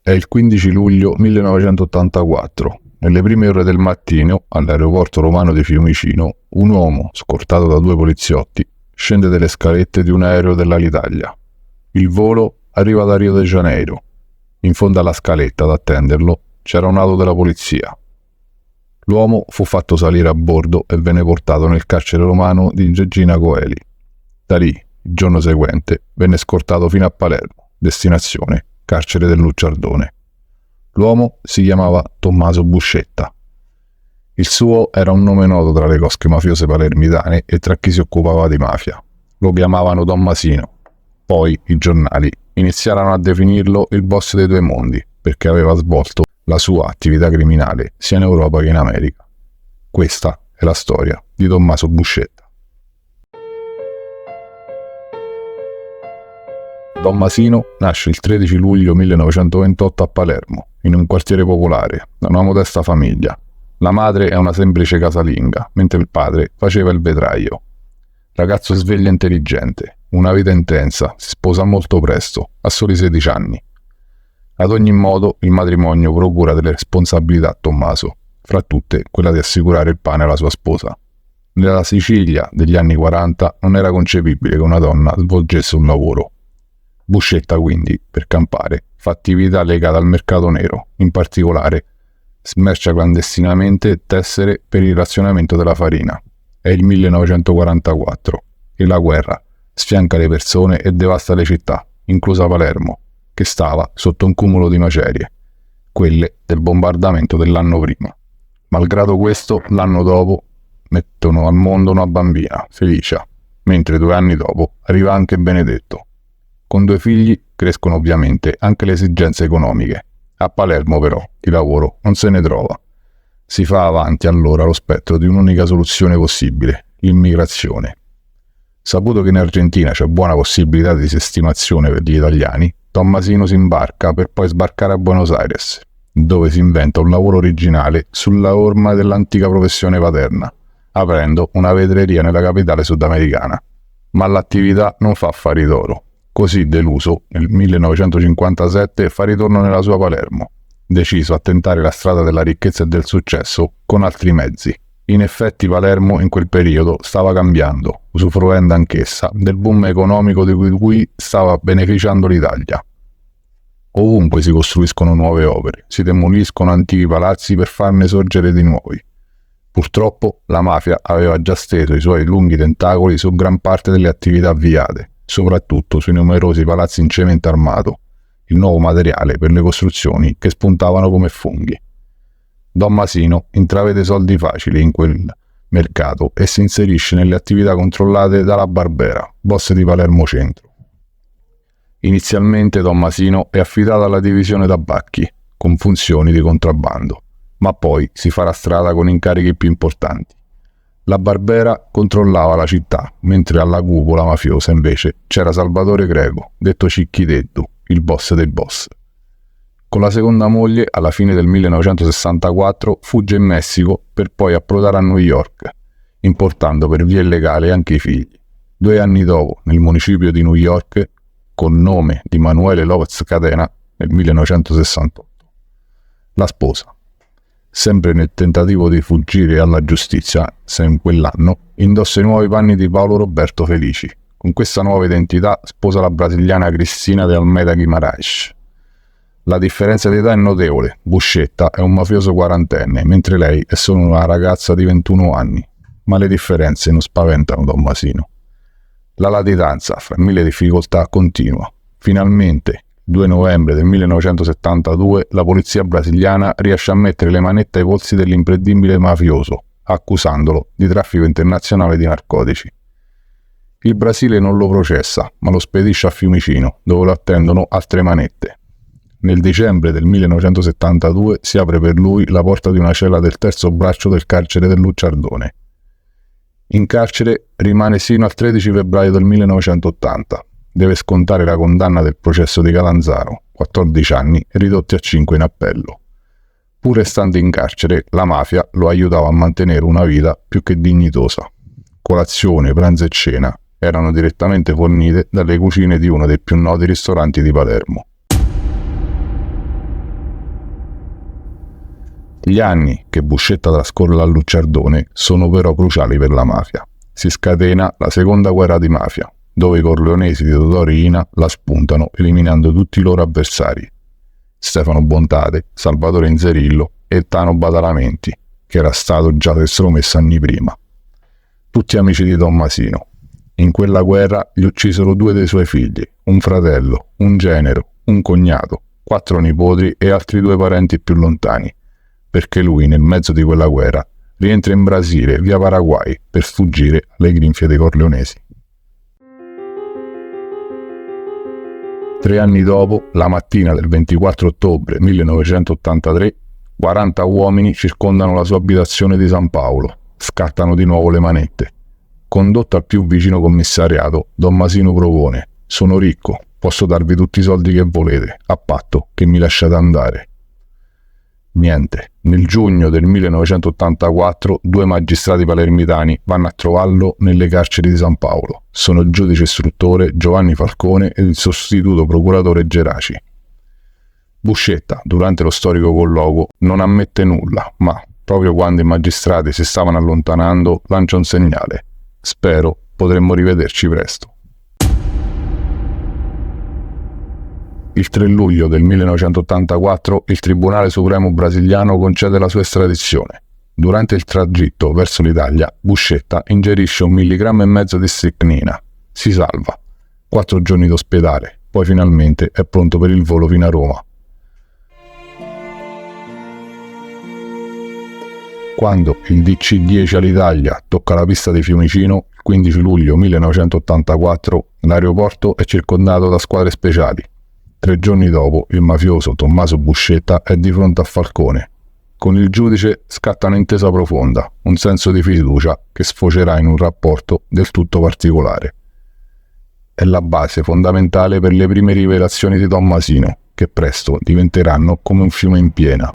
È il 15 luglio 1984. Nelle prime ore del mattino, all'aeroporto romano di Fiumicino, un uomo, scortato da due poliziotti, scende dalle scalette di un aereo dell'Alitalia. Il volo arriva da Rio de Janeiro. In fondo alla scaletta, ad attenderlo, c'era un'auto della polizia. L'uomo fu fatto salire a bordo e venne portato nel carcere romano di Gegina Coeli. Da lì, il giorno seguente, venne scortato fino a Palermo, destinazione carcere del Lucciardone. L'uomo si chiamava Tommaso Buscetta. Il suo era un nome noto tra le cosche mafiose palermitane e tra chi si occupava di mafia. Lo chiamavano Don Masino. Poi i giornali iniziarono a definirlo il boss dei due mondi, perché aveva svolto la sua attività criminale sia in Europa che in America. Questa è la storia di Tommaso Buscetta. Don Masino nasce il 13 luglio 1928 a Palermo, in un quartiere popolare, da una modesta famiglia. La madre è una semplice casalinga, mentre il padre faceva il vetraio. Ragazzo sveglio e intelligente, una vita intensa, si sposa molto presto, a soli 16 anni. Ad ogni modo, il matrimonio procura delle responsabilità a Tommaso, fra tutte quella di assicurare il pane alla sua sposa. Nella Sicilia degli anni 40 non era concepibile che una donna svolgesse un lavoro. Buscetta quindi, per campare, fa attività legate al mercato nero, in particolare smercia clandestinamente tessere per il razionamento della farina. È il 1944 e la guerra sfianca le persone e devasta le città, inclusa Palermo, che stava sotto un cumulo di macerie, quelle del bombardamento dell'anno prima. Malgrado questo, l'anno dopo mettono al mondo una bambina, Felicia, mentre 2 anni dopo arriva anche Benedetto. Con 2 figli crescono ovviamente anche le esigenze economiche. A Palermo però di lavoro non se ne trova. Si fa avanti allora lo spettro di un'unica soluzione possibile, l'immigrazione. Saputo che in Argentina c'è buona possibilità di sistemazione per gli italiani, Tommasino si imbarca per poi sbarcare a Buenos Aires, dove si inventa un lavoro originale sulla orma dell'antica professione paterna, aprendo una vetreria nella capitale sudamericana. Ma l'attività non fa affari d'oro. Così, deluso, nel 1957 fa ritorno nella sua Palermo, deciso a tentare la strada della ricchezza e del successo con altri mezzi. In effetti Palermo in quel periodo stava cambiando, usufruendo anch'essa del boom economico di cui stava beneficiando l'Italia. Ovunque si costruiscono nuove opere, si demoliscono antichi palazzi per farne sorgere di nuovi. Purtroppo la mafia aveva già steso i suoi lunghi tentacoli su gran parte delle attività avviate, soprattutto sui numerosi palazzi in cemento armato, il nuovo materiale per le costruzioni che spuntavano come funghi. Don Masino intravede soldi facili in quel mercato e si inserisce nelle attività controllate dalla Barbera, boss di Palermo Centro. Inizialmente Don Masino è affidato alla divisione tabacchi, con funzioni di contrabbando, ma poi si farà strada con incarichi più importanti. La Barbera controllava la città, mentre alla cupola mafiosa invece c'era Salvatore Greco, detto Cicchideddu, il boss dei boss. Con la seconda moglie, alla fine del 1964, fugge in Messico per poi approdare a New York, importando per via illegale anche i figli. 2 anni dopo, nel municipio di New York, con nome di Manuele Lopez Catena, nel 1968. La sposa. Sempre nel tentativo di fuggire alla giustizia, sempre quell'anno, indossa i nuovi panni di Paolo Roberto Felici. Con questa nuova identità sposa la brasiliana Cristina de Almeida Guimarães. La differenza di età è notevole. Buscetta è un mafioso quarantenne, mentre lei è solo una ragazza di 21 anni. Ma le differenze non spaventano Don Masino. La latitanza, fra mille difficoltà, continua. Finalmente, 2 novembre del 1972, la polizia brasiliana riesce a mettere le manette ai polsi dell'imprendibile mafioso, accusandolo di traffico internazionale di narcotici. Il Brasile non lo processa, ma lo spedisce a Fiumicino, dove lo attendono altre manette. Nel dicembre del 1972 si apre per lui la porta di una cella del terzo braccio del carcere del Lucciardone. In carcere rimane sino al 13 febbraio del 1980. Deve scontare la condanna del processo di Catanzaro, 14 anni, ridotti a 5 in appello. Pur restando in carcere, la mafia lo aiutava a mantenere una vita più che dignitosa. Colazione, pranzo e cena erano direttamente fornite dalle cucine di uno dei più noti ristoranti di Palermo. Gli anni che Buscetta trascorre a Lucciardone sono però cruciali per la mafia. Si scatena la seconda guerra di mafia, dove i corleonesi di Totò Riina la spuntano eliminando tutti i loro avversari: Stefano Bontate, Salvatore Inzerillo e Tano Badalamenti, che era stato già estromesso anni prima. Tutti amici di Tommasino. In quella guerra gli uccisero 2 dei suoi figli, un fratello, un genero, un cognato, 4 nipoti e altri 2 parenti più lontani, perché lui, nel mezzo di quella guerra, rientra in Brasile via Paraguay per sfuggire alle grinfie dei corleonesi. 3 anni dopo, la mattina del 24 ottobre 1983, 40 uomini circondano la sua abitazione di San Paolo, scattano di nuovo le manette. Condotto al più vicino commissariato, Don Masino propone: sono ricco, posso darvi tutti i soldi che volete, a patto che mi lasciate andare. Niente. Nel giugno del 1984 2 magistrati palermitani vanno a trovarlo nelle carceri di San Paolo. Sono il giudice istruttore Giovanni Falcone ed il sostituto procuratore Geraci. Buscetta, durante lo storico colloquio, non ammette nulla, ma proprio quando i magistrati si stavano allontanando lancia un segnale: spero potremmo rivederci presto. Il 3 luglio del 1984 il Tribunale Supremo brasiliano concede la sua estradizione. Durante il tragitto verso l'Italia, Buscetta ingerisce 1,5 milligrammi di stricnina. Si salva. 4 giorni d'ospedale, poi finalmente è pronto per il volo fino a Roma. Quando il DC-10 all'Italia tocca la pista di Fiumicino, il 15 luglio 1984, l'aeroporto è circondato da squadre speciali. 3 giorni dopo, il mafioso Tommaso Buscetta è di fronte a Falcone. Con il giudice scatta un'intesa profonda, un senso di fiducia che sfocerà in un rapporto del tutto particolare. È la base fondamentale per le prime rivelazioni di Tommasino, che presto diventeranno come un fiume in piena.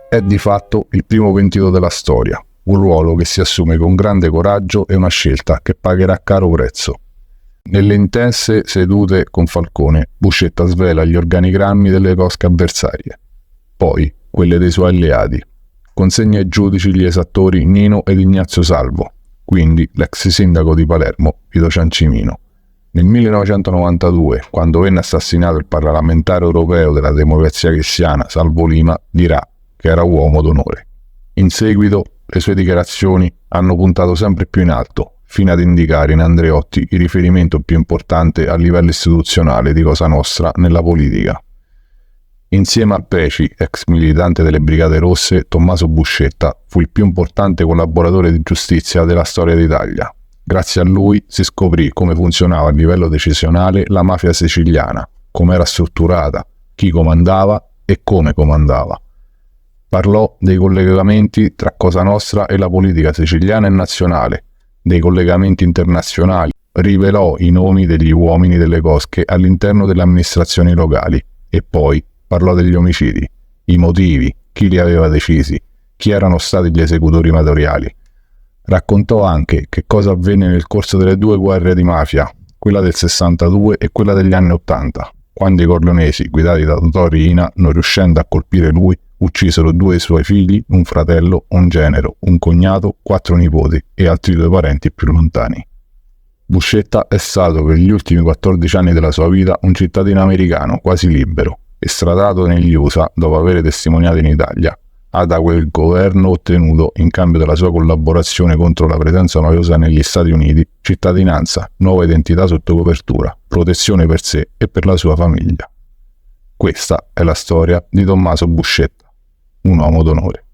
È di fatto il primo pentito della storia, un ruolo che si assume con grande coraggio e una scelta che pagherà caro prezzo. Nelle intense sedute con Falcone, Buscetta svela gli organigrammi delle cosche avversarie, poi quelle dei suoi alleati. Consegna ai giudici gli esattori Nino ed Ignazio Salvo, quindi l'ex sindaco di Palermo, Vito Ciancimino. Nel 1992, quando venne assassinato il parlamentare europeo della Democrazia Cristiana Salvo Lima, dirà che era uomo d'onore. In seguito, le sue dichiarazioni hanno puntato sempre più in alto, fino ad indicare in Andreotti il riferimento più importante a livello istituzionale di Cosa Nostra nella politica. Insieme a Peci, ex militante delle Brigate Rosse, Tommaso Buscetta fu il più importante collaboratore di giustizia della storia d'Italia. Grazie a lui si scoprì come funzionava a livello decisionale la mafia siciliana, come era strutturata, chi comandava e come comandava. Parlò dei collegamenti tra Cosa Nostra e la politica siciliana e nazionale, dei collegamenti internazionali, rivelò i nomi degli uomini delle cosche all'interno delle amministrazioni locali e poi parlò degli omicidi, i motivi, chi li aveva decisi, chi erano stati gli esecutori materiali. Raccontò anche che cosa avvenne nel corso delle 2 guerre di mafia, quella del 62 e quella degli anni 80, quando i corleonesi, guidati da Totò Riina, non riuscendo a colpire lui, uccisero 2 suoi figli, un fratello, un genero, un cognato, 4 nipoti e altri 2 parenti più lontani. Buscetta è stato per gli ultimi 14 anni della sua vita un cittadino americano quasi libero, estradato negli USA dopo aver testimoniato in Italia. Ha da quel governo ottenuto, in cambio della sua collaborazione contro la presenza mafiosa negli Stati Uniti, cittadinanza, nuova identità sotto copertura, protezione per sé e per la sua famiglia. Questa è la storia di Tommaso Buscetta, un uomo d'onore.